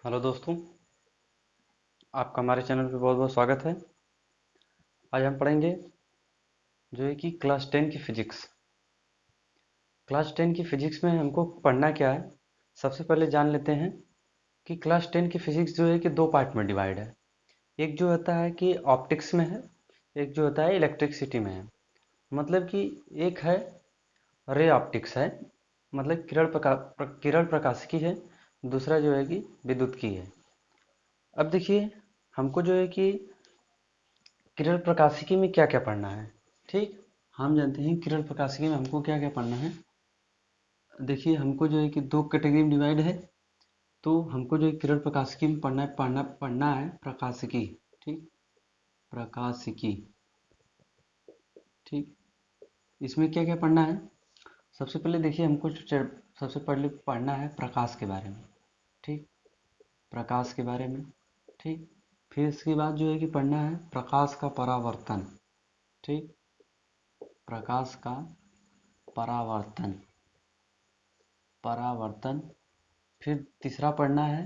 Hello दोस्तों, आपका हमारे चैनल पे बहुत बहुत स्वागत है। आज हम पढ़ेंगे जो है कि क्लास 10 की फिजिक्स। क्लास 10 की फिजिक्स में हमको पढ़ना क्या है, सबसे पहले जान लेते हैं कि क्लास 10 की फिजिक्स जो है कि दो पार्ट में डिवाइड है। एक जो होता है कि ऑप्टिक्स में है, एक जो होता है इलेक्ट्रिसिटी में है। मतलब कि एक है रे ऑप्टिक्स है, मतलब किरण प्रकाशिकी है। दूसरा जो है कि विद्युत की है। अब देखिए, हमको जो है कि किरण प्रकाशिकी में क्या क्या पढ़ना है। ठीक, हम जानते हैं किरण प्रकाशिकी में हमको क्या क्या पढ़ना है। देखिए, हमको जो है कि दो कैटेगरी में डिवाइड है। तो हमको जो है किरण प्रकाशिकी में पढ़ना है प्रकाशिकी। ठीक, प्रकाशिकी। ठीक, इसमें क्या क्या पढ़ना है। सबसे पहले देखिए, सबसे पहले पढ़ना है प्रकाश के बारे में। ठीक, प्रकाश के बारे में। ठीक, फिर इसके बाद जो है कि पढ़ना है प्रकाश का परावर्तन। ठीक, प्रकाश का परावर्तन। परावर्तन। फिर तीसरा पढ़ना है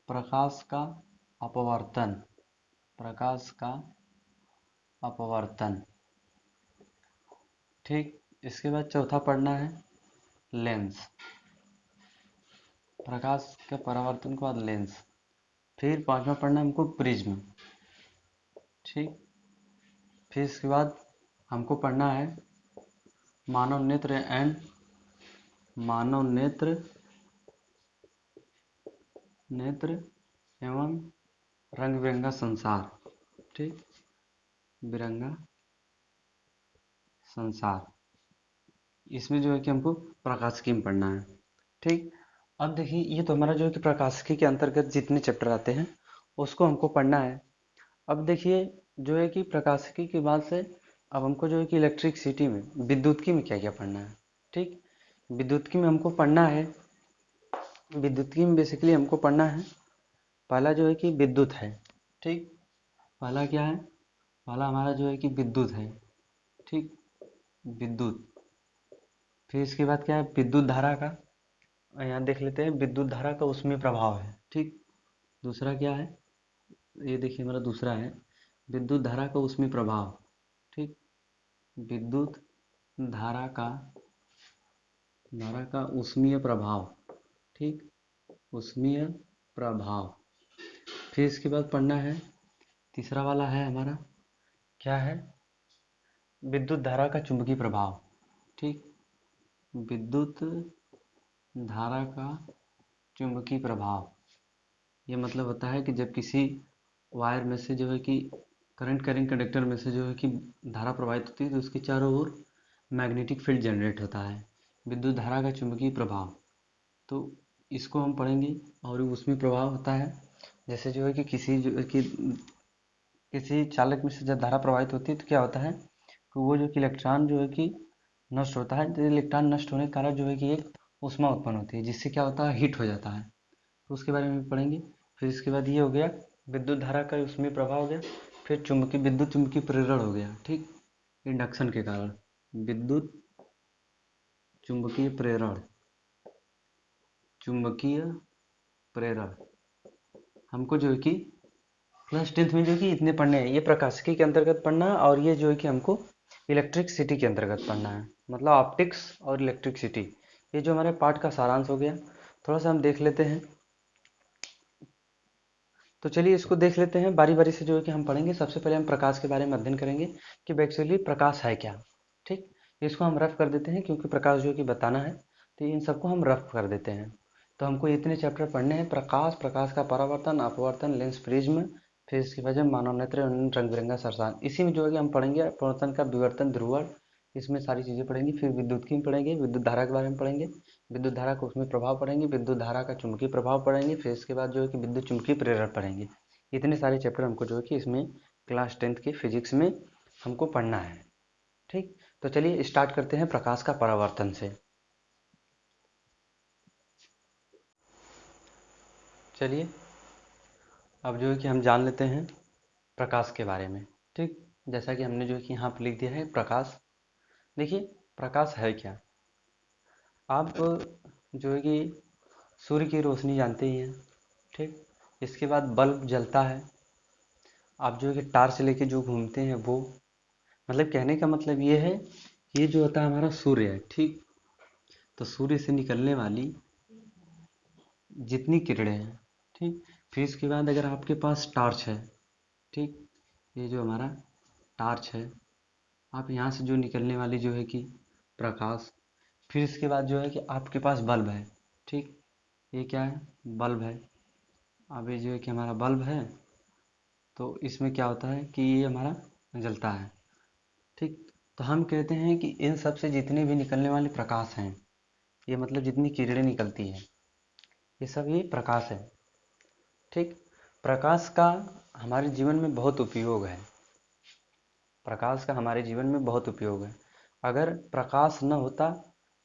प्रकाश का अपवर्तन। प्रकाश का अपवर्तन। ठीक, इसके बाद चौथा पढ़ना है लेंस। प्रकाश के परावर्तन के बाद लेंस। फिर पांचवा पढ़ना है हमको प्रिज्म। ठीक, फिर इसके बाद हमको पढ़ना है मानव नेत्र एंड मानव नेत्र नेत्र एवं रंग बिरंगा संसार। ठीक, बिरंगा संसार। इसमें जो है कि हमको प्रकाशिकी में पढ़ना है। ठीक, अब देखिए, ये तो हमारा जो है कि प्रकाशिकी के अंतर्गत जितने चैप्टर आते हैं उसको हमको पढ़ना है। अब देखिए, जो है कि प्रकाशिकी के बाद से अब हमको जो है कि इलेक्ट्रिसिटी में विद्युतकी में क्या क्या पढ़ना है। ठीक, विद्युतकी में हमको पढ़ना है, विद्युतकी में बेसिकली हमको पढ़ना है, पहला जो है कि विद्युत है। ठीक, पहला क्या है, पहला हमारा जो है कि विद्युत है। ठीक, विद्युत। फिर इसके बाद क्या है, विद्युत धारा का, यहाँ देख लेते हैं विद्युत धारा का उसमें प्रभाव है। ठीक, दूसरा क्या है, ये देखिए हमारा दूसरा है विद्युत धारा का उसमें प्रभाव। ठीक, विद्युत धारा का उष्मीय प्रभाव। ठीक, उष्मीय प्रभाव। फिर इसके बाद पढ़ना है, तीसरा वाला है हमारा, क्या है, विद्युत धारा का चुंबकीय प्रभाव। ठीक, विद्युत धारा का चुंबकीय प्रभाव। ये मतलब होता है कि जब किसी वायर में से जो है कि करंट करेंट कंडक्टर में से जो है कि धारा प्रवाहित होती है तो उसके चारों ओर मैग्नेटिक फील्ड जनरेट होता है। विद्युत धारा का चुंबकीय प्रभाव, तो इसको हम पढ़ेंगे। और उसमें प्रभाव होता है, जैसे जो है कि किसी चालक में से जब धारा प्रवाहित होती है तो क्या होता है कि वो जो कि इलेक्ट्रॉन जो है कि नष्ट होता है। तो इलेक्ट्रॉन नष्ट होने के कारण जो है कि एक ऊष्मा उत्पन्न होती है, जिससे क्या होता है, हीट हो जाता है। तो उसके बारे में भी पढ़ेंगे। फिर इसके बाद ये हो गया विद्युत धारा का उसमें प्रभाव हो गया। फिर विद्युत चुम्बकीय प्रेरण हो गया। ठीक, इंडक्शन के कारण विद्युत चुम्बकीय प्रेरण। चुंबकीय प्रेरण हमको जो है कि क्लास 10th में जो है कि इतने पढ़ने हैं। ये प्रकाशिकी के अंतर्गत पढ़ना है और ये जो है कि हमको इलेक्ट्रिक सिटी के अंतर्गत पढ़ना है, मतलब ऑप्टिक्स और इलेक्ट्रिसिटी। ये जो हमारे पाठ का सारांश हो गया। थोड़ा सा हम देख लेते हैं, तो चलिए इसको देख लेते हैं बारी बारी से जो है कि हम पढ़ेंगे। सबसे पहले हम प्रकाश के बारे में अध्ययन करेंगे कि एक्चुअली प्रकाश है क्या। ठीक, इसको हम रफ कर देते हैं क्योंकि प्रकाश जो है कि बताना है, तो इन सबको हम रफ कर देते हैं। तो हमको इतने चैप्टर पढ़ने हैं, प्रकाश, प्रकाश का परावर्तन, अपवर्तन, लेंस, प्रिज्म, फिर इसकी वजह मानव नेत्र, रंग बिरंगा सरसान। इसी में जो है कि हम पढ़ेंगे अपवर्तन का विवर्तन, ध्रुवण, इसमें सारी चीज़ें पढ़ेंगे। फिर विद्युत की पढ़ेंगे, विद्युत धारा के बारे में पढ़ेंगे, विद्युत धारा का उसमें प्रभाव पढ़ेंगे, विद्युत धारा का चुंबकीय प्रभाव पढ़ेंगे। फिर इसके बाद जो है कि विद्युत चुम्बकीय प्रेरण पढ़ेंगे। इतने सारे चैप्टर हमको जो है कि इसमें क्लास 10th के फिजिक्स में हमको पढ़ना है। ठीक, तो चलिए स्टार्ट करते हैं प्रकाश का परावर्तन से। चलिए, अब जो है कि हम जान लेते हैं प्रकाश के बारे में। ठीक, जैसा कि हमने जो है कि यहाँ पर लिख दिया है प्रकाश। देखिए, प्रकाश है क्या। आप जो है कि सूर्य की रोशनी जानते ही हैं। ठीक। इसके बाद बल्ब जलता है। आप जो है कि टार्च लेके जो घूमते हैं वो, मतलब कहने का मतलब ये है, ये जो होता है हमारा सूर्य है, ठीक। तो सूर्य से निकलने वाली जितनी किरणें हैं, ठीक। फिर इसके बाद अगर आपके पास टॉर्च है, ठीक, ये जो हमारा टॉर्च है, आप यहाँ से जो निकलने वाली जो है कि प्रकाश, फिर इसके बाद जो है कि आपके पास बल्ब है, ठीक। ये क्या है? बल्ब है। अब ये जो है कि हमारा बल्ब है, तो इसमें क्या होता है कि ये हमारा जलता है, ठीक। तो हम कहते हैं कि इन सब से जितने भी निकलने वाले प्रकाश हैं, ये मतलब जितनी किरणें निकलती हैं, ये सब ये प्रकाश है, ठीक। प्रकाश का हमारे जीवन में बहुत उपयोग है। प्रकाश का हमारे जीवन में बहुत उपयोग है। अगर प्रकाश न होता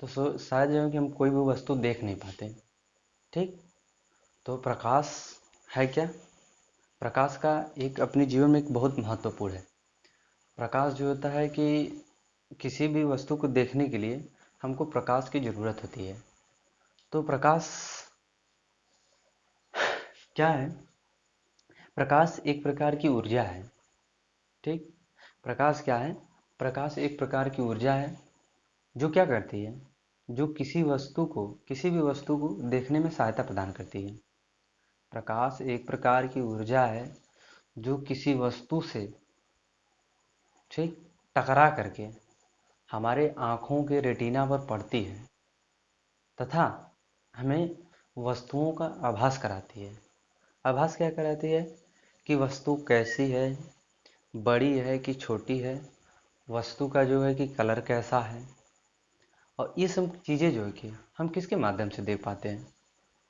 तो शायद जो है कि हम कोई भी वस्तु देख नहीं पाते, ठीक। तो प्रकाश है क्या? प्रकाश का एक अपने जीवन में एक बहुत महत्वपूर्ण है। प्रकाश जो होता है कि किसी भी वस्तु को देखने के लिए हमको प्रकाश की ज़रूरत होती है। तो प्रकाश क्या है? प्रकाश एक प्रकार की ऊर्जा है, ठीक। प्रकाश क्या है? प्रकाश एक प्रकार की ऊर्जा है जो क्या करती है, जो किसी भी वस्तु को देखने में सहायता प्रदान करती है। प्रकाश एक प्रकार की ऊर्जा है जो किसी वस्तु से, ठीक, टकरा करके हमारे आँखों के रेटिना पर पड़ती है तथा हमें वस्तुओं का आभास कराती है। आभास क्या कराती है? कि वस्तु कैसी है, बड़ी है कि छोटी है, वस्तु का जो है कि कलर कैसा है, और ये सब चीज़ें जो है कि हम किसके माध्यम से देख पाते हैं?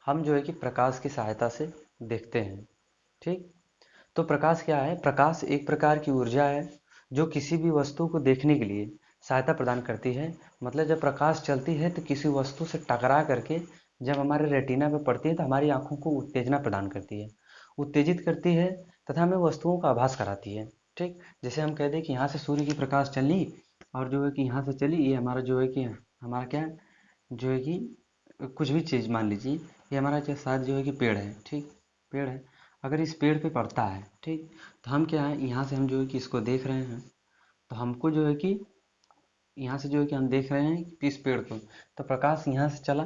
हम जो है कि प्रकाश की सहायता से देखते हैं, ठीक। तो प्रकाश क्या है? प्रकाश एक प्रकार की ऊर्जा है जो किसी भी वस्तु को देखने के लिए सहायता प्रदान करती है। मतलब जब प्रकाश चलती है तो किसी वस्तु से टकरा करके जब हमारे रेटिना पे पड़ती है तो हमारी आंखों को उत्तेजना प्रदान करती है, उत्तेजित करती है तथा हमें वस्तुओं का आभास कराती है, ठीक। जैसे हम कह दें कि यहाँ से सूर्य की प्रकाश चली और जो है कि यहाँ से चली, ये हमारा जो है कि हमारा क्या है, जो है कि कुछ भी चीज़ मान लीजिए, ये हमारा शायद जो है कि पेड़ है, ठीक। पेड़ है, अगर इस पेड़ पे पड़ता है, ठीक, तो हम क्या है, यहाँ से हम जो है कि इसको देख रहे हैं, तो हमको जो है कि यहाँ से जो है कि हम देख रहे हैं कि इस पेड़ को, तो प्रकाश यहाँ से चला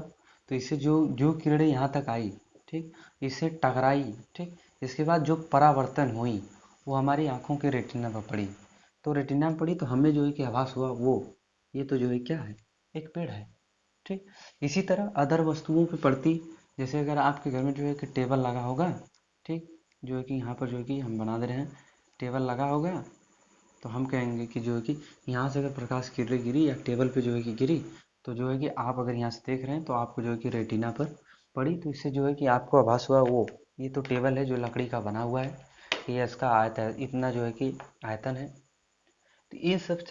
तो इससे जो जो किरणें यहाँ तक आई, ठीक, इससे टकराई, ठीक। इसके बाद जो परावर्तन हुई वो हमारी आंखों के रेटिना पर पड़ी, तो रेटिना में पड़ी तो हमें जो है कि आभास हुआ वो, ये तो जो है क्या है, एक पेड़ है, ठीक। इसी तरह अदर वस्तुओं पे पड़ती, जैसे अगर आपके घर में जो है कि टेबल लगा होगा, ठीक, जो है कि यहाँ पर जो है कि हम बना दे रहे हैं, टेबल लगा होगा, तो हम कहेंगे कि जो है कि यहाँ से अगर प्रकाश किरण गिरी या टेबल पे जो है कि गिरी, तो जो है कि आप अगर यहाँ से देख रहे हैं तो आपको जो है कि रेटिना पर पड़ी, तो इससे जो है कि आपको आभास हुआ वो, ये तो टेबल है जो लकड़ी का बना हुआ है, ये इसका आयतन इतना जो है कि आयतन है। तो ये सब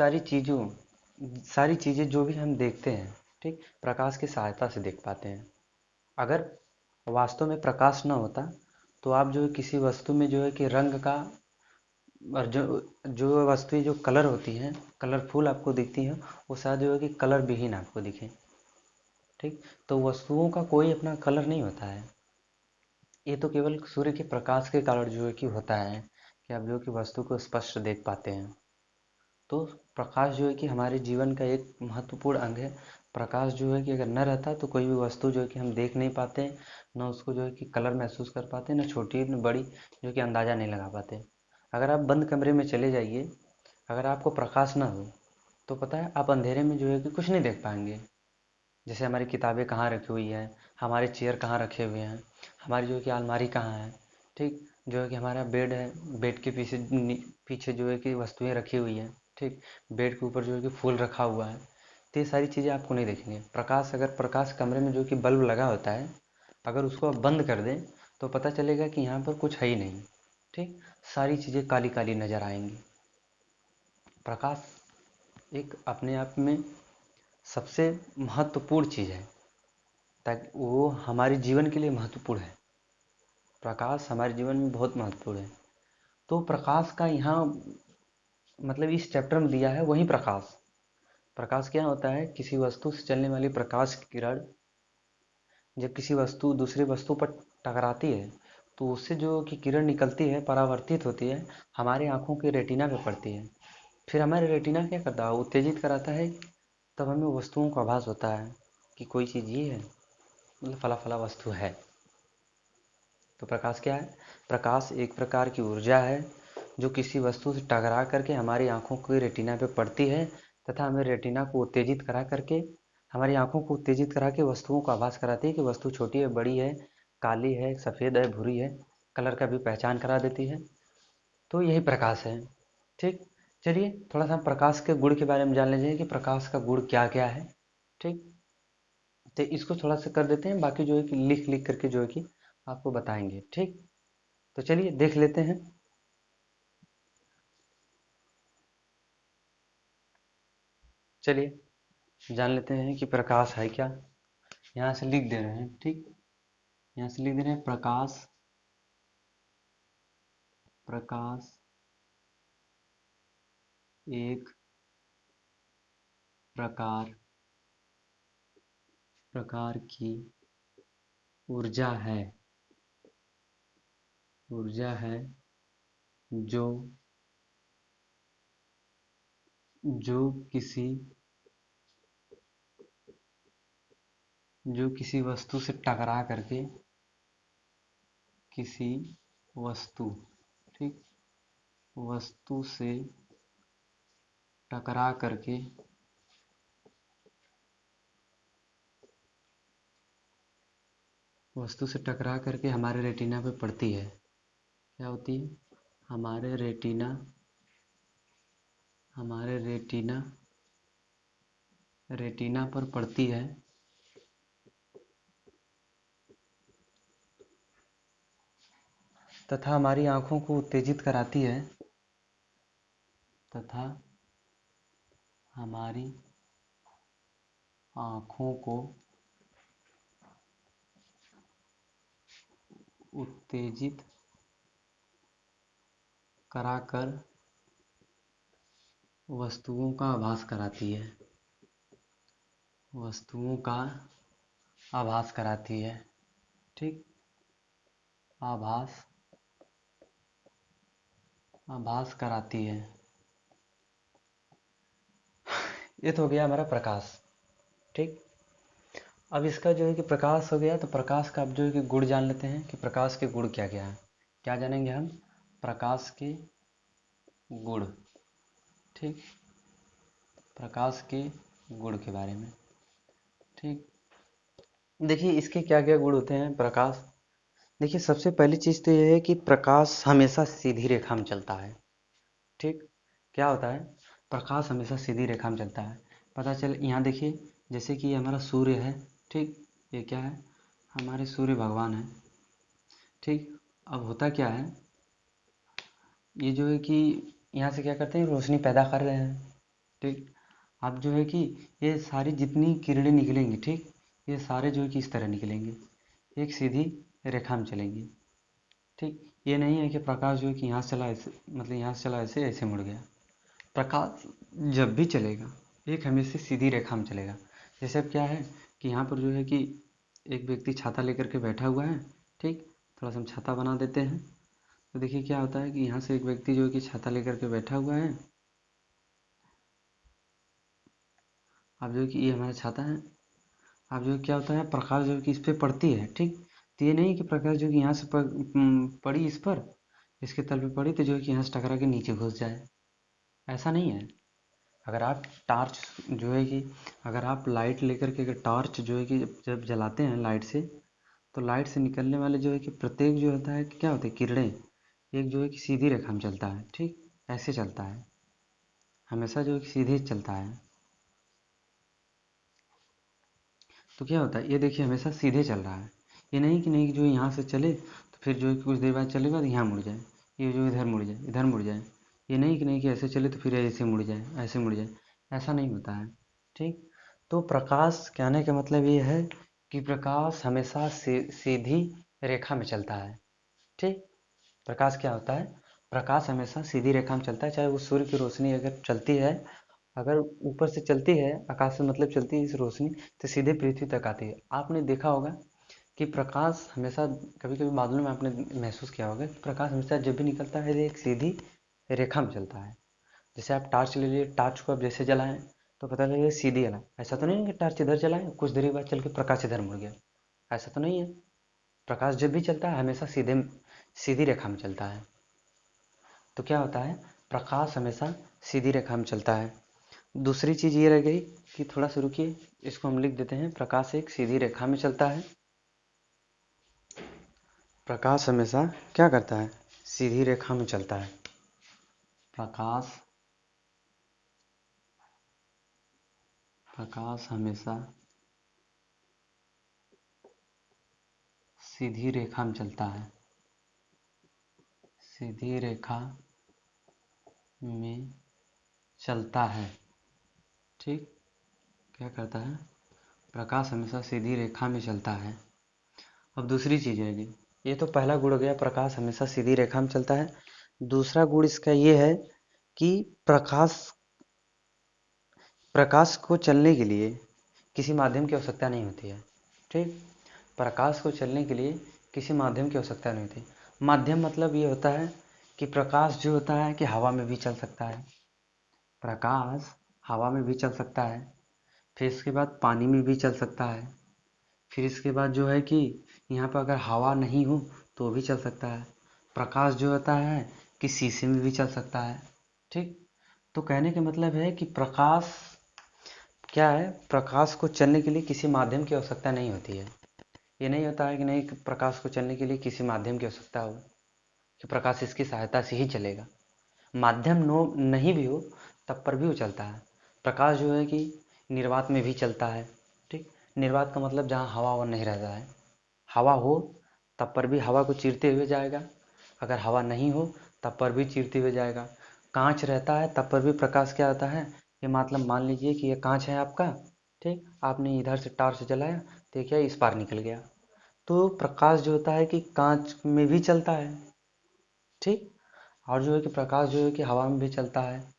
सारी चीज़ें जो भी हम देखते हैं, ठीक, प्रकाश की सहायता से देख पाते हैं। अगर वास्तव में प्रकाश न होता तो आप जो है किसी वस्तु में जो है कि रंग का, और जो जो वस्तुएं जो कलर होती हैं, कलरफुल आपको दिखती हैं, वो शायद जो है कि कलर विहीन आपको दिखे, ठीक। तो वस्तुओं का कोई अपना कलर नहीं होता है, ये तो केवल सूर्य के प्रकाश के कारण जो है कि होता है कि आप जो कि वस्तु को स्पष्ट देख पाते हैं। तो प्रकाश जो है कि हमारे जीवन का एक महत्वपूर्ण अंग है। प्रकाश जो है कि अगर न रहता तो कोई भी वस्तु जो है कि हम देख नहीं पाते, न उसको जो है कि कलर महसूस कर पाते, न छोटी न बड़ी जो कि अंदाज़ा नहीं लगा पाते। अगर आप बंद कमरे में चले जाइए, अगर आपको प्रकाश ना हो तो पता है आप अंधेरे में जो है कि कुछ नहीं देख पाएंगे। जैसे हमारी किताबें कहाँ रखी हुई हैं, हमारे चेयर कहाँ रखे हुए हैं, हमारी जो है कि अलमारी कहाँ है, ठीक, जो है कि हमारा बेड है, बेड के पीछे पीछे जो है कि वस्तुएं रखी हुई हैं, ठीक, बेड के ऊपर जो है कि फूल रखा हुआ है, तो ये सारी चीज़ें आपको नहीं देखेंगे। अगर प्रकाश कमरे में जो कि बल्ब लगा होता है, अगर उसको आप बंद कर दें तो पता चलेगा कि यहाँ पर कुछ है ही नहीं, ठीक, सारी चीज़ें काली काली नज़र आएंगी। प्रकाश एक अपने आप में सबसे महत्वपूर्ण चीज़ है, ताकि वो हमारे जीवन के लिए महत्वपूर्ण है। प्रकाश हमारे जीवन में बहुत महत्वपूर्ण है। तो प्रकाश का यहाँ मतलब इस चैप्टर में दिया है वही प्रकाश। प्रकाश क्या होता है? किसी वस्तु से चलने वाली प्रकाश की किरण जब किसी वस्तु दूसरी वस्तु पर टकराती है तो उससे जो कि किरण निकलती है, परावर्तित होती है, हमारी आँखों के रेटिना पे पड़ती है। फिर हमारे रेटिना क्या करता है, उत्तेजित कराता है। तब हमें वस्तुओं का आभास होता है कि कोई चीज़ ये है, मतलब फला फला वस्तु है। तो प्रकाश क्या है? प्रकाश एक प्रकार की ऊर्जा है जो किसी वस्तु से टकरा करके हमारी आंखों के रेटिना पे पड़ती है, तथा हमें रेटिना को उत्तेजित करा करके, हमारी आंखों को उत्तेजित करा के वस्तुओं का आभास कराती है कि वस्तु छोटी है, बड़ी है, काली है, सफ़ेद है, भूरी है, कलर का भी पहचान करा देती है। तो यही प्रकाश है। ठीक। चलिए थोड़ा सा हम प्रकाश के गुण के बारे में जान लीजिए कि प्रकाश का गुण क्या क्या है। ठीक। तो इसको थोड़ा सा कर देते हैं, बाकी जो है कि लिख लिख करके जो है कि आपको बताएंगे। ठीक। तो चलिए देख लेते हैं। चलिए जान लेते हैं कि प्रकाश है क्या। यहाँ से लिख दे रहे हैं। ठीक। यहाँ से लिख दे रहे हैं प्रकाश। प्रकाश एक प्रकार प्रकार की ऊर्जा है। ऊर्जा है जो जो किसी जो किसी वस्तु से टकरा करके किसी वस्तु ठीक वस्तु से टकरा करके हमारे रेटिना पे पड़ती है। क्या होती है? हमारे रेटिना हमारे रेटिना रेटिना पर पड़ती है तथा हमारी आंखों को उत्तेजित कराती है तथा हमारी आंखों को उत्तेजित कराकर वस्तुओं का आभास कराती है। वस्तुओं का आभास कराती है। ठीक। आभास आभास कराती है। ये तो हो गया हमारा प्रकाश। ठीक। अब इसका जो है कि प्रकाश हो गया, तो प्रकाश का अब जो है कि गुण जान लेते हैं कि प्रकाश के गुण क्या क्या है। क्या जानेंगे हम? प्रकाश के गुण। ठीक। प्रकाश के गुण के बारे में। ठीक। देखिए इसके क्या क्या गुण होते हैं प्रकाश। देखिए सबसे पहली चीज़ तो ये है कि प्रकाश हमेशा सीधी रेखा में चलता है। ठीक। क्या होता है? प्रकाश हमेशा सीधी रेखा में चलता है। पता चल, यहाँ देखिए जैसे कि ये हमारा सूर्य है। ठीक। ये क्या है? हमारे सूर्य भगवान है। ठीक। अब होता क्या है, ये जो है कि यहाँ से क्या करते हैं, रोशनी पैदा कर रहे हैं। ठीक। अब जो है कि ये सारी जितनी किरणें निकलेंगी, ठीक, ये सारे जो है कि इस तरह निकलेंगे, एक सीधी रेखा में चलेंगे। ठीक। ये नहीं है कि प्रकाश जो है कि यहाँ से चला ऐसे, मतलब यहाँ से चला ऐसे, ऐसे मुड़ गया। प्रकाश जब भी चलेगा एक हमेशा सीधी रेखा में चलेगा। जैसे अब क्या है कि यहाँ पर जो है कि एक व्यक्ति छाता लेकर के बैठा हुआ है। ठीक। थोड़ा सा हम छाता बना देते हैं, तो देखिए क्या होता है कि यहाँ से एक व्यक्ति जो है कि छाता लेकर के बैठा हुआ है। अब जो है कि ये हमारा छाता है। अब जो क्या होता है, प्रकाश जो है कि इस पर पड़ती है। ठीक। तो ये नहीं कि प्रकाश जो कि यहाँ से पड़ी इस पर, इसके तल पे पड़ी तो जो है कि यहाँ से टकरा के नीचे घुस जाए, ऐसा नहीं है। अगर आप टार्च जो है कि अगर आप लाइट लेकर के, अगर टॉर्च जो है कि जब जलाते हैं लाइट से, तो लाइट से निकलने वाले जो है कि प्रत्येक जो होता है कि क्या होता है, किरणें एक जो है कि सीधी रेखा में चलता है। ठीक। ऐसे चलता है, हमेशा जो है कि सीधे चलता है। तो क्या होता है, ये देखिए हमेशा सीधे चल रहा है। ये नहीं कि नहीं कि जो यहाँ से चले तो फिर जो है कि कुछ देर बाद चलेगा तो यहाँ मुड़ जाए, ये जो इधर मुड़ जाए, इधर मुड़ जाए। ये नहीं कि नहीं कि ऐसे चले तो फिर ऐसे मुड़ जाए, ऐसे मुड़ जाए, ऐसा नहीं होता है। ठीक। तो प्रकाश कहने का मतलब ये है कि प्रकाश हमेशा सीधी रेखा में चलता है। ठीक। प्रकाश क्या होता है? प्रकाश हमेशा सीधी रेखा में चलता है, चाहे वो सूर्य की रोशनी अगर चलती है, अगर ऊपर से चलती है, आकाश से मतलब चलती है इस रोशनी, तो सीधे पृथ्वी तक आती है। आपने देखा होगा कि प्रकाश हमेशा, कभी कभी बादलों में आपने महसूस किया होगा कि प्रकाश हमेशा जब भी निकलता है एक सीधी रेखा में चलता है। जैसे आप टार्च ले लिए, टार्च को आप जैसे जलाएं तो पता लगेगा सीधी जला, ऐसा तो नहीं है कि टार्च इधर जलाएं कुछ देर बाद चल के प्रकाश इधर मुड़ गया, ऐसा तो नहीं है। प्रकाश जब भी चलता है हमेशा सीधी रेखा में चलता है। तो क्या होता है, प्रकाश हमेशा सीधी रेखा में चलता है। दूसरी चीज़ ये रह गई कि थोड़ा सा रुकिए, इसको हम लिख देते हैं, प्रकाश एक सीधी रेखा में चलता है। प्रकाश हमेशा क्या करता है, सीधी रेखा में चलता है। प्रकाश हमेशा सीधी रेखा में चलता है, सीधी रेखा में चलता है। ठीक, क्या करता है, प्रकाश हमेशा सीधी रेखा में चलता है। अब दूसरी चीज़ है ये तो पहला गुण हो गया, प्रकाश हमेशा सीधी रेखा में चलता है। दूसरा गुण इसका ये है कि प्रकाश को चलने के लिए किसी माध्यम की आवश्यकता नहीं होती है। ठीक, प्रकाश को चलने के लिए किसी माध्यम की आवश्यकता नहीं होती। माध्यम मतलब ये होता है कि प्रकाश जो होता है कि हवा में भी चल सकता है, प्रकाश हवा में भी चल सकता है, फिर इसके बाद पानी में भी चल सकता है, फिर इसके बाद जो है कि यहाँ पर अगर हवा नहीं हो तो भी चल सकता है। प्रकाश जो होता है कि शीशे में भी चल सकता है। ठीक, तो कहने का मतलब है कि प्रकाश क्या है, प्रकाश को चलने के लिए किसी माध्यम की आवश्यकता नहीं होती है। ये नहीं होता है कि नहीं, प्रकाश को चलने के लिए किसी माध्यम की आवश्यकता हो कि प्रकाश इसकी सहायता से ही चलेगा। माध्यम नो नहीं भी हो तब पर भी वो चलता है। प्रकाश जो है कि निर्वात में भी चलता है। ठीक, निर्वात का मतलब जहाँ हवा और नहीं रहता है, हवा हो तब पर भी हवा को चीरते हुए जाएगा, अगर हवा नहीं हो तब पर भी चीरते हुए जाएगा। कांच रहता है तब पर भी प्रकाश क्या आता है, ये मतलब मान लीजिए कि ये कांच है आपका, ठीक, आपने इधर से टार्च जलाया तो क्या इस पार निकल गया, तो प्रकाश जो होता है कि कांच में भी चलता है। ठीक, और जो है कि प्रकाश जो है कि हवा में भी चलता है,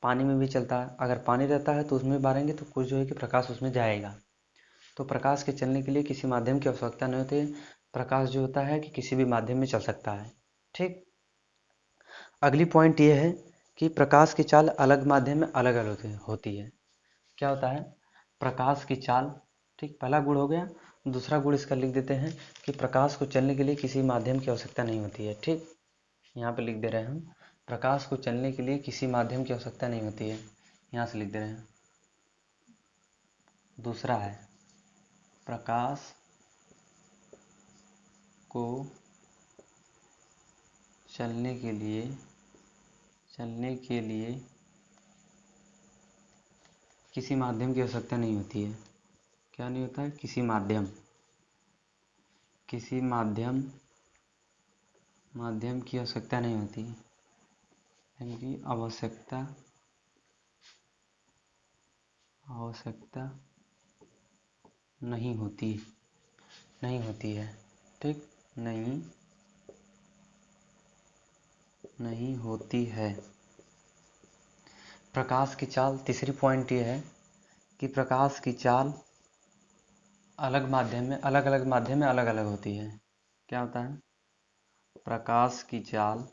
पानी में भी चलता है, अगर पानी रहता है तो उसमें बारेंगे तो कुछ जो है कि प्रकाश उसमें जाएगा। तो प्रकाश के चलने के लिए किसी माध्यम की आवश्यकता नहीं होती है। प्रकाश जो होता है कि किसी भी माध्यम में चल सकता है। ठीक, अगली पॉइंट ये है कि प्रकाश की चाल अलग माध्यम में अलग अलग होती है। क्या होता है, प्रकाश की चाल, ठीक, पहला गुण हो गया। दूसरा गुण इसका लिख देते हैं कि प्रकाश को चलने के लिए किसी माध्यम की आवश्यकता नहीं होती है। ठीक, यहाँ पे लिख दे रहे हैं हम, प्रकाश को चलने के लिए किसी माध्यम की आवश्यकता नहीं होती है, यहाँ से लिख दे रहे हैं। दूसरा है, प्रकाश को चलने के लिए किसी माध्यम की आवश्यकता नहीं होती है। क्या नहीं होता है, किसी माध्यम की आवश्यकता नहीं होती, इनकी आवश्यकता नहीं होती है। ठीक, नहीं होती है। प्रकाश की चाल, तीसरी पॉइंट ये है कि प्रकाश की चाल अलग अलग माध्यम में अलग अलग होती है। क्या होता है, प्रकाश की चाल,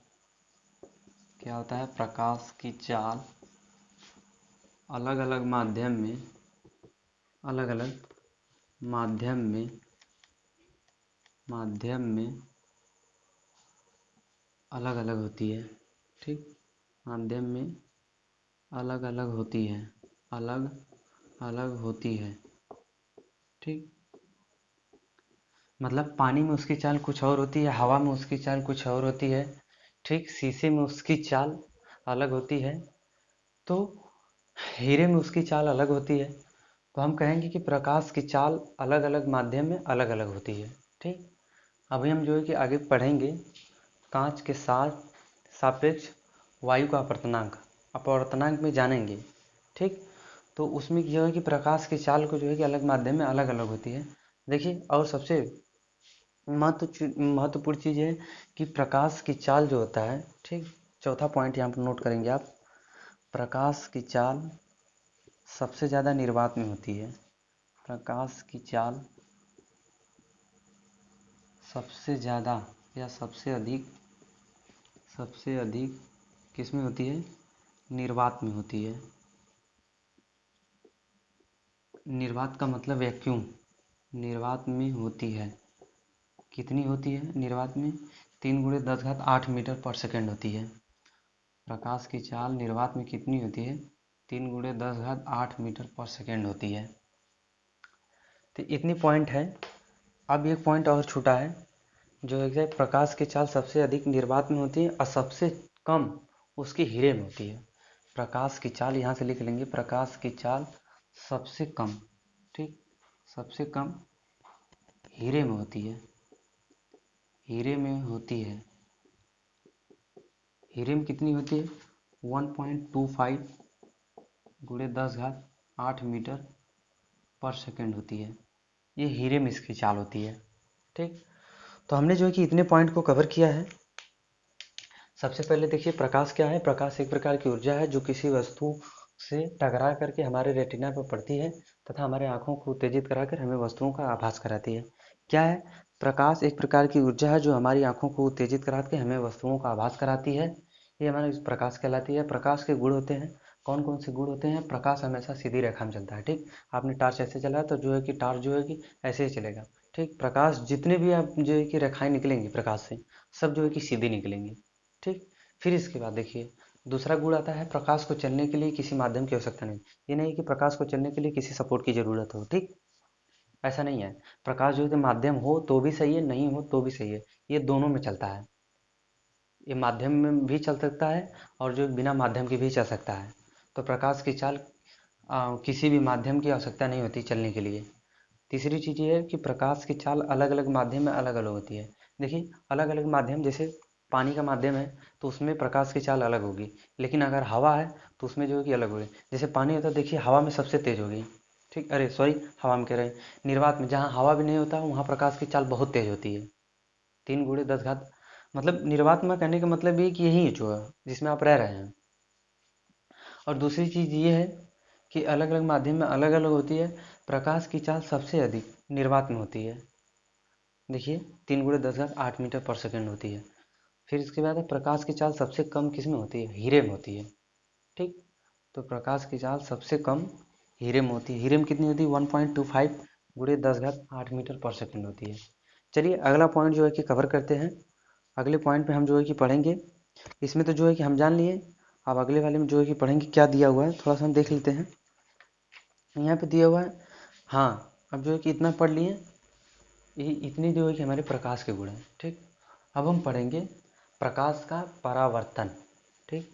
क्या होता है, प्रकाश की चाल अलग अलग माध्यम में अलग अलग माध्यम में अलग अलग होती है। ठीक, माध्यम में अलग अलग होती है, अलग अलग होती है। ठीक, मतलब पानी में उसकी चाल कुछ और होती है, हवा में उसकी चाल कुछ और होती है। ठीक, शीशे में उसकी चाल अलग होती है, तो हीरे में उसकी चाल अलग होती है। तो हम कहेंगे कि प्रकाश की चाल अलग अलग माध्यम में अलग अलग होती है। ठीक, अभी हम जो है कि आगे पढ़ेंगे कांच के साथ सापेक्ष वायु का अपवर्तनांक में जानेंगे। ठीक, तो उसमें यह है कि प्रकाश की चाल को जो है कि अलग माध्यम में अलग अलग होती है। देखिए, और सबसे महत्वपूर्ण चीज़ है कि प्रकाश की चाल जो होता है, ठीक, चौथा पॉइंट यहाँ पर नोट करेंगे आप, प्रकाश की चाल सबसे ज़्यादा निर्वात में होती है। प्रकाश की चाल सबसे ज़्यादा या सबसे अधिक किस में होती है? निर्वात में होती है। निर्वात का मतलब वैक्यूम, निर्वात में होती है। कितनी होती है निर्वात में? 3 × 10⁸ मीटर पर सेकेंड होती है। प्रकाश की चाल निर्वात में कितनी होती है? 3 × 10⁸ मीटर पर सेकेंड होती है। तो इतनी पॉइंट है। अब एक पॉइंट और छूटा है, जो है प्रकाश की चाल सबसे अधिक निर्वात में होती है और सबसे कम उसकी हीरे में होती है। प्रकाश की चाल यहाँ से लिख लेंगे, प्रकाश की चाल सबसे कम, ठीक, सबसे कम हीरे में होती है। हीरे में होती है। हीरे में कितनी होती है? 1.25 × 10⁸ मीटर पर सेकेंड होती है। ये हीरे में इसकी चाल होती है, ठीक। तो हमने जो है कि इतने पॉइंट को कवर किया है। सबसे पहले देखिए प्रकाश क्या है। प्रकाश एक प्रकार की ऊर्जा है जो किसी वस्तु से टकरा करके हमारे रेटिना पर पड़ती है तथा हमारे आंखों को उत्तेजित कराकर हमें वस्तुओं का आभास कराती है। क्या है? प्रकाश एक प्रकार की ऊर्जा है जो हमारी आंखों को उत्तेजित करा के हमें वस्तुओं का आभास कराती है। ये हमारा प्रकाश कहलाती है। प्रकाश के गुण होते हैं। कौन कौन से गुण होते हैं? प्रकाश हमेशा सीधी रेखा में चलता है, ठीक। आपने टार्च ऐसे चलाया तो जो है कि टार्च जो है कि ऐसे ही चलेगा, ठीक। प्रकाश जितने भी आप जो है कि रेखाएं निकलेंगी प्रकाश से, सब जो है कि सीधी निकलेंगी, ठीक। फिर इसके बाद देखिए दूसरा गुण आता है, प्रकाश को चलने के लिए किसी माध्यम की आवश्यकता नहीं। ये नहीं कि प्रकाश को चलने के लिए किसी सपोर्ट की जरूरत हो, ठीक, ऐसा नहीं है। प्रकाश जो है माध्यम हो तो भी सही है, नहीं हो तो भी सही है, ये दोनों में चलता है। ये माध्यम में भी चल सकता है और जो बिना माध्यम के भी चल सकता है। तो प्रकाश की चाल किसी भी माध्यम की आवश्यकता नहीं होती चलने के लिए। तीसरी चीज़ ये है कि प्रकाश की चाल अलग अलग माध्यम में अलग अलग होती है। देखिए अलग अलग माध्यम, जैसे पानी का माध्यम है तो उसमें प्रकाश की चाल अलग होगी, लेकिन अगर हवा है तो उसमें जो है कि अलग होगी। जैसे पानी होता है, देखिए हवा में सबसे तेज होगी, ठीक, अरे सॉरी, हवा में कह रहे हैं, निर्वात में जहाँ हवा भी नहीं होता वहाँ प्रकाश की चाल बहुत तेज होती है। 3 × 10⁸, मतलब निर्वात में कहने का मतलब ये कि यही है जो है जिसमें आप रह रहे हैं। और दूसरी चीज़ ये है कि अलग अलग माध्यम में अलग अलग होती है। प्रकाश की चाल सबसे अधिक निर्वात में होती है। देखिए 3 × 10⁸ मीटर पर सेकेंड होती है। फिर इसके बाद प्रकाश की चाल सबसे कम किस में होती है? हीरे में होती है, ठीक। तो प्रकाश की चाल सबसे कम हीरे में होती है। हीरे में कितनी होती है? 1.25 × 10⁸ मीटर पर सेकेंड होती है। चलिए अगला पॉइंट जो है कि कवर करते हैं। अगले पॉइंट पे हम जो है कि पढ़ेंगे। इसमें तो जो है कि हम जान लिए। अब अगले वाले में जो है कि पढ़ेंगे क्या दिया हुआ है, थोड़ा सा हम देख लेते हैं। यहाँ पे दिया हुआ है, हाँ, अब जो है कि इतना पढ़ लिए। ये इतनी जो है कि हमारे प्रकाश के गुण हैं, ठीक। अब हम पढ़ेंगे प्रकाश का परावर्तन, ठीक।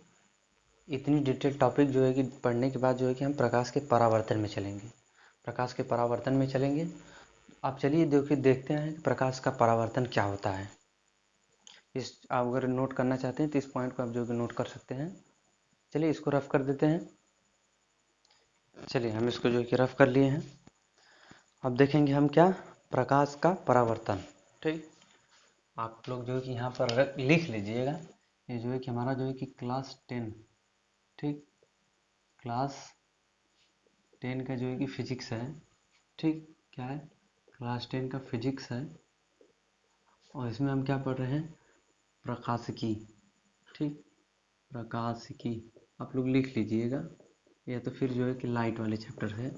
इतनी डिटेल टॉपिक जो है कि पढ़ने के बाद जो है कि हम प्रकाश के परावर्तन में चलेंगे। प्रकाश के परावर्तन में चलेंगे। अब चलिए देखते हैं कि प्रकाश का परावर्तन क्या होता है। इस आप अगर नोट करना चाहते हैं तो इस पॉइंट को आप जो है नोट कर सकते हैं। चलिए इसको रफ कर देते हैं। चलिए हम इसको जो है कि रफ कर लिए हैं। अब देखेंगे हम क्या, प्रकाश का परावर्तन, ठीक। आप लोग जो है कि यहाँ पर लिख लीजिएगा। ये जो है कि हमारा जो है कि क्लास 10, ठीक, क्लास 10 का जो है कि फिजिक्स है, ठीक। क्या है? क्लास 10 का फिजिक्स है और इसमें हम क्या पढ़ रहे हैं? प्रकाशिकी, ठीक, प्रकाशिकी। आप लोग लिख लीजिएगा, या तो फिर जो है कि लाइट वाले चैप्टर है।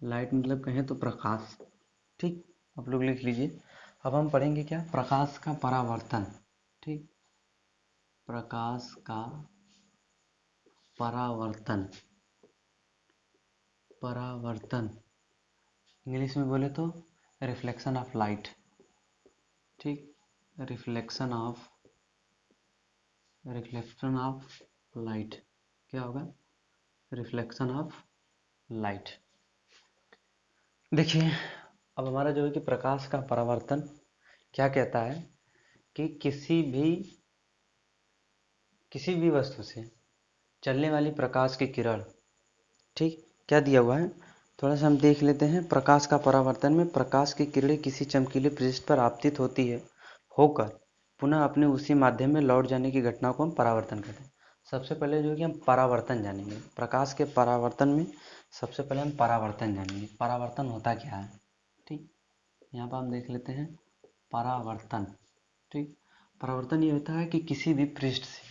लाइट मतलब कहें तो प्रकाश, ठीक, आप लोग लिख लीजिए। अब हम पढ़ेंगे क्या? प्रकाश का परावर्तन, ठीक, प्रकाश का परावर्तन। परावर्तन इंग्लिश में बोले तो रिफ्लेक्शन ऑफ लाइट, ठीक, रिफ्लेक्शन ऑफ लाइट। क्या होगा? Reflection of light. देखिए अब हमारा जो है कि प्रकाश का परावर्तन क्या कहता है कि किसी भी वस्तु से चलने वाली प्रकाश की किरण, ठीक, क्या दिया हुआ है थोड़ा सा हम देख लेते हैं। प्रकाश का परावर्तन में प्रकाश की किरणें किसी चमकीले पृष्ठ पर आपतित होती है होकर पुनः अपने उसी माध्यम में लौट जाने की घटना को हम परावर्तन कहते हैं। सबसे पहले जो है कि हम परावर्तन जानेंगे। प्रकाश के परावर्तन में सबसे पहले हम परावर्तन जानेंगे। परावर्तन होता क्या है, ठीक। यहाँ पर हम देख लेते हैं परावर्तन। ठीक, परावर्तन ये होता है कि किसी भी पृष्ठ से,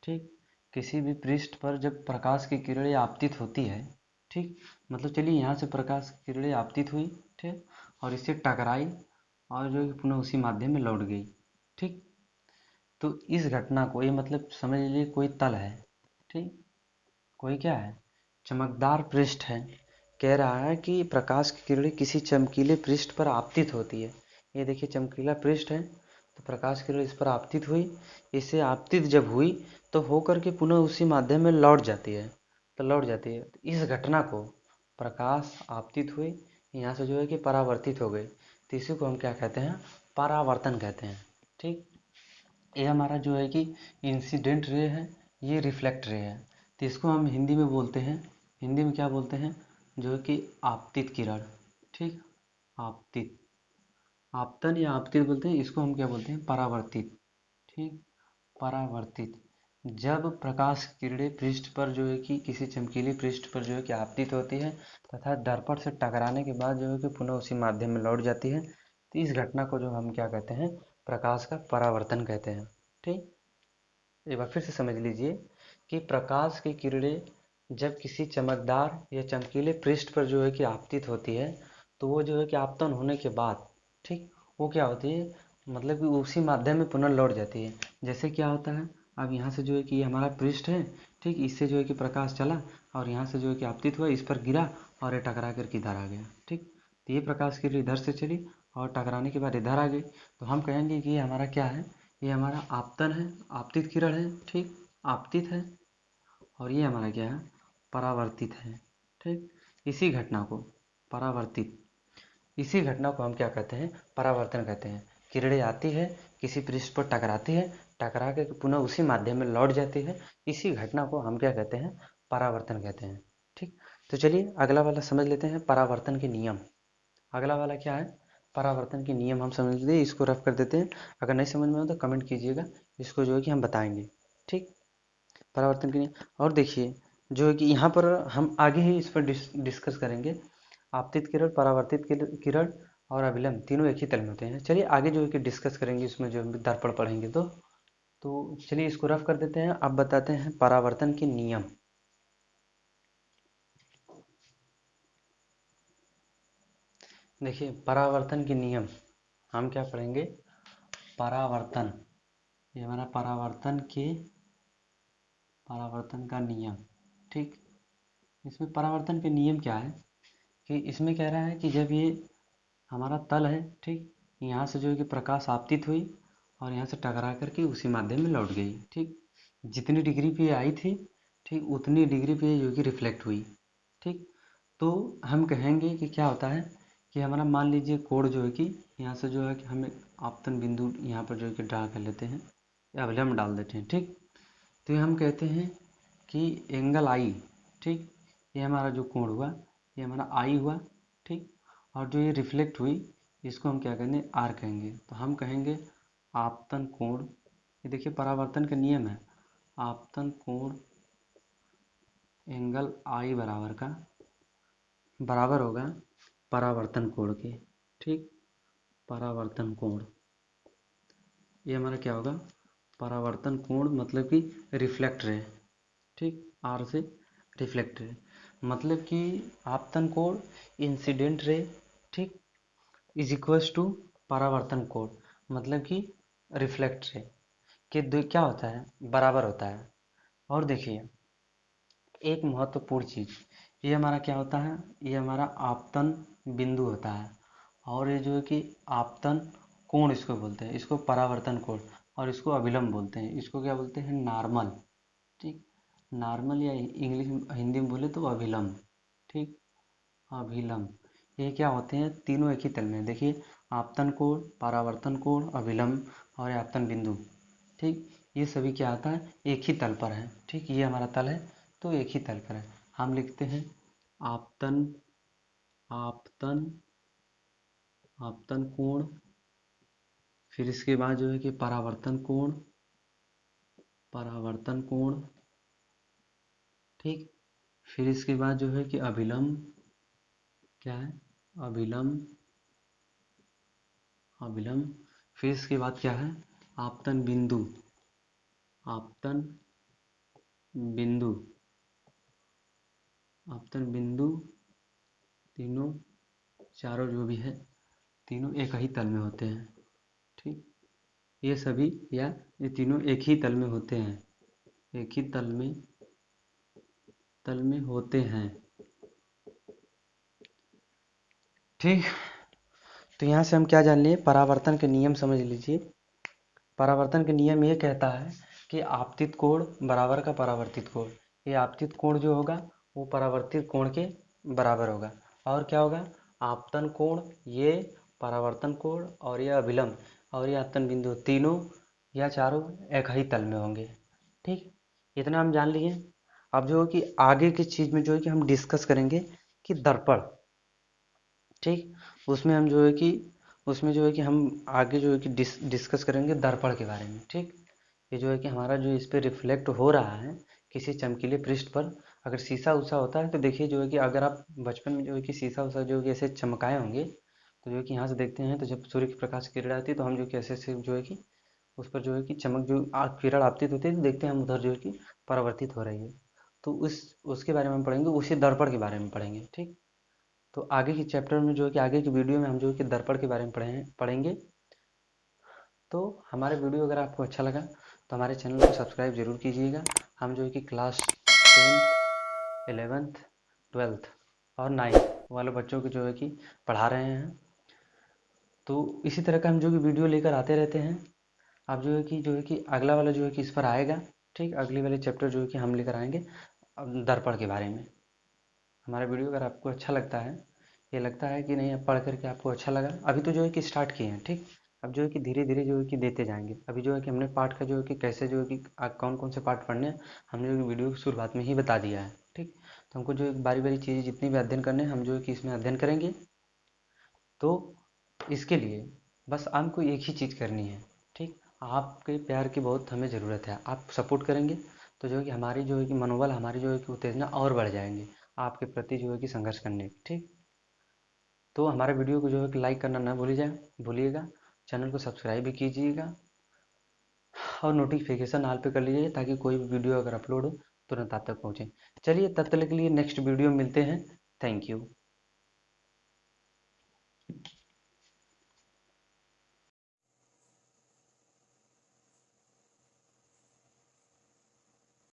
ठीक, किसी भी पृष्ठ पर जब प्रकाश की किरणें आपतित होती है, ठीक, मतलब चलिए यहाँ से प्रकाश की किरणें आपतित हुई, ठीक, और इससे टकराई और जो है पुनः उसी माध्यम में लौट गई। ठीक, तो इस घटना को, ये मतलब समझ लीजिए कोई तल है, ठीक, कोई क्या है, चमकदार पृष्ठ है। कह रहा है कि प्रकाश की किरणें किसी चमकीले पृष्ठ पर आपतित होती है। ये देखिए चमकीला पृष्ठ है, तो प्रकाश की किरण इस पर आपतित हुई, इससे आपतित जब हुई तो होकर के पुनः उसी माध्यम में लौट जाती है, तो लौट जाती है। तो इस घटना को, प्रकाश आपतित हुई, यहाँ से जो है कि परावर्तित हो गई, तो इसी को हम क्या कहते हैं, परावर्तन कहते हैं। ठीक, ये हमारा जो है कि इंसिडेंट रे है, ये रिफ्लेक्ट रे है, तो इसको हम हिंदी में बोलते हैं, हिंदी में क्या बोलते हैं, जो है कि आपतित किरण। ठीक, आपतित, आपतन या आपतित बोलते हैं, इसको हम क्या बोलते हैं, परावर्तित। ठीक, परावर्तित, जब प्रकाश की किरणें पृष्ठ पर जो है कि किसी चमकीले पृष्ठ पर जो है कि आपतित होती है तथा दर्पण से टकराने के बाद जो है कि पुनः उसी माध्यम में लौट जाती है, तो इस घटना को जो हम क्या कहते हैं, प्रकाश का परावर्तन कहते हैं। ठीक, एक बार फिर से समझ लीजिए कि प्रकाश की किरणें जब किसी चमकदार या चमकीले पृष्ठ पर जो है कि आपतित होती है, तो वो जो है कि आपतन होने के बाद, ठीक, वो क्या होती है, मतलब कि उसी माध्यम में पुनः लौट जाती है। जैसे क्या होता है, अब यहाँ से जो है कि ये हमारा पृष्ठ है, ठीक, इससे जो है कि प्रकाश चला और यहाँ से जो है कि आपतित हुआ, इस पर गिरा और ये टकरा कर इधर आ गया। ठीक, तो ये प्रकाश की किरण इधर से चली और टकराने के बाद इधर आ गई, तो हम कहेंगे कि ये हमारा क्या है, ये हमारा आपतन है, आपतित किरण है। ठीक, आपतित है, और ये हमारा क्या है, परावर्तित है। ठीक, इसी घटना को, परावर्तित, इसी घटना को हम क्या कहते हैं, परावर्तन कहते हैं। किरणें आती है, किसी पृष्ठ पर टकराती है, टकरा के पुनः उसी माध्यम में लौट जाती है, इसी घटना को हम क्या कहते हैं, परावर्तन कहते हैं। ठीक, तो चलिए अगला वाला समझ लेते हैं, परावर्तन के नियम। अगला वाला क्या है, परावर्तन के नियम हम समझ लेते हैं, इसको रफ कर देते हैं। अगर नहीं समझ में हो तो कमेंट कीजिएगा, इसको जो है कि हम बताएंगे। ठीक, परावर्तन के नियम, और देखिए जो है कि यहाँ पर हम आगे ही इस पर डिस्कस करेंगे। आपतित किरण, परावर्तित किरण और अभिलंब तीनों एक ही तल में होते हैं। चलिए आगे जो है कि डिस्कस करेंगे, इसमें जो हम दर्पण पढ़ेंगे तो चलिए इसको रफ कर देते हैं। अब बताते हैं परावर्तन के नियम। देखिए परावर्तन के नियम हम क्या पढ़ेंगे, परावर्तन, ये हमारा परावर्तन का नियम। ठीक, इसमें परावर्तन के नियम क्या है कि इसमें कह रहा है कि जब ये हमारा तल है, ठीक, यहाँ से जो है कि प्रकाश आपतित हुई और यहाँ से टकरा करके उसी माध्यम में लौट गई। ठीक, जितनी डिग्री पे आई थी, ठीक, उतनी डिग्री पे जो कि रिफ्लेक्ट हुई। ठीक, तो हम कहेंगे कि क्या होता है कि हमारा मान लीजिए कोण जो है कि यहाँ से जो है कि हम एक आपतन बिंदु यहाँ पर जो है कि ड्रा कर लेते हैं या अवलंब डाल देते हैं। ठीक, तो ये हम कहते हैं कि एंगल आई, ठीक, ये हमारा जो कोण हुआ, ये हमारा आई हुआ। ठीक, और जो ये रिफ्लेक्ट हुई, इसको हम क्या कहेंगे, आर कहेंगे। तो हम कहेंगे आपतन कोण, ये देखिए परावर्तन का नियम है, आपतन कोण एंगल आई बराबर होगा परावर्तन कोण के। ठीक, परावर्तन कोण, ये हमारा क्या होगा, परावर्तन कोण, मतलब कि रिफ्लेक्ट रे। ठीक, आर से रिफ्लेक्ट रे, मतलब कि आपतन कोण, इंसिडेंट रे, ठीक, इज इक्वल्स टू परावर्तन कोण, मतलब कि रिफ्लेक्ट रे के दो क्या होता है, बराबर होता है। और देखिए एक महत्वपूर्ण चीज, ये हमारा क्या होता है, ये हमारा आपतन बिंदु होता है, और ये जो है कि आपतन कोण इसको बोलते हैं, इसको परावर्तन कोण, और इसको अभिलंब बोलते हैं, इसको क्या बोलते हैं, नॉर्मल। ठीक, नॉर्मल या इंग्लिश हिंदी में बोले तो अभिलंब। ठीक, अभिलंब, ये क्या होते हैं, तीनों एक ही तल में। देखिए आपतन कोण, परावर्तन कोण, अभिलंब और आपतन बिंदु। ठीक, ये सभी क्या आता है, एक ही तल पर है। ठीक, ये हमारा तल है, तो एक ही तल पर है। हम लिखते हैं आपतन, आपतन, आपतन कोण, फिर इसके बाद जो है कि परावर्तन कोण, परावर्तन कोण। ठीक, फिर इसके बाद जो है कि अभिलंब, क्या है, अभिलंब, अभिलंब, फिर इसके बाद क्या है, आपतन बिंदु, आपतन बिंदु, आपतन बिंदु, तीनों चारों जो भी है तीनों एक ही तल में होते हैं। ठीक, ये सभी या ये तीनों एक ही तल में होते हैं, एक ही तल में होते हैं। ठीक, तो यहाँ से हम क्या जान लिए, परावर्तन के नियम समझ लीजिए। परावर्तन के नियम ये कहता है कि आपतित कोण बराबर का परावर्तित कोण, ये आपतित कोण जो होगा वो परावर्तित कोण के बराबर होगा। और क्या होगा, आपतन कोण ये परावर्तन कोण और ये अभिलंब और ये आपतन बिंदु तीनों या चारों एक ही तल में होंगे। ठीक, इतना हम जान लिए। अब जो है कि आगे की चीज़ में जो है कि हम डिस्कस करेंगे कि दर्पण। ठीक, उसमें हम जो है कि उसमें जो है कि हम आगे जो है कि डिस्कस करेंगे दर्पण के बारे में। ठीक, ये जो है कि हमारा जो इस पर रिफ्लेक्ट हो रहा है किसी चमकीले पृष्ठ पर, अगर शीशा उषा होता है तो देखिए जो है कि अगर आप बचपन में जो है कि शीशा उषा जो है कि ऐसे चमकाए होंगे तो जो है कि यहाँ से देखते हैं तो जब सूर्य की प्रकाश किरण आती है तो हम जो कि ऐसे ऐसे जो है कि उस पर जो है कि चमक जो किरण आपतित होती है तो देखते हैं हम उधर जो है कि परावर्तित हो रही है। तो उसके बारे में हम पढ़ेंगे, उसी दर्पण के बारे में पढ़ेंगे। ठीक, तो आगे की चैप्टर में जो है कि आगे की वीडियो में हम जो है कि दर्पण के बारे में पढ़ेंगे। तो हमारे वीडियो अगर आपको अच्छा लगा तो हमारे चैनल को सब्सक्राइब जरूर कीजिएगा। हम जो है कि क्लास 10th 11th 12th और 9th वाले बच्चों को जो है कि पढ़ा रहे हैं। तो इसी तरह का हम जो कि वीडियो लेकर आते रहते हैं। आप जो है कि अगला वाला जो है कि इस पर आएगा। ठीक, अगले वाले चैप्टर जो है कि हम लेकर आएंगे अब दर्पण के बारे में। हमारा वीडियो अगर आपको अच्छा लगता है, ये लगता है कि नहीं, अब पढ़ करके आपको अच्छा लगा, अभी तो जो है कि स्टार्ट किए हैं। ठीक, अब जो है कि धीरे धीरे जो है कि देते जाएंगे। अभी जो है कि हमने पार्ट का जो है कि कैसे जो है कि कौन कौन से पार्ट पढ़ने हैं हमने जो है वीडियो की शुरुआत में ही बता दिया है। ठीक, तो हमको जो है बारी बारी चीज़ें जितनी भी अध्ययन करने हैं हम जो है कि इसमें अध्ययन करेंगे। तो इसके लिए बस हमको एक ही चीज़ करनी है। ठीक, आपके प्यार की बहुत हमें ज़रूरत है। आप सपोर्ट करेंगे तो जो है कि हमारी जो है कि मनोबल, हमारी जो है कि उत्तेजना और बढ़ जाएंगे आपके प्रति जो है कि संघर्ष करने की। ठीक, तो हमारे वीडियो को जो है कि लाइक करना ना भूलिएगा। चैनल को सब्सक्राइब भी कीजिएगा और नोटिफिकेशन ऑल पे कर लीजिए ताकि कोई भी वीडियो अगर अपलोड हो तुरंत आप तक पहुँचे। चलिए, तब तक के लिए नेक्स्ट वीडियो में मिलते हैं। Thank you.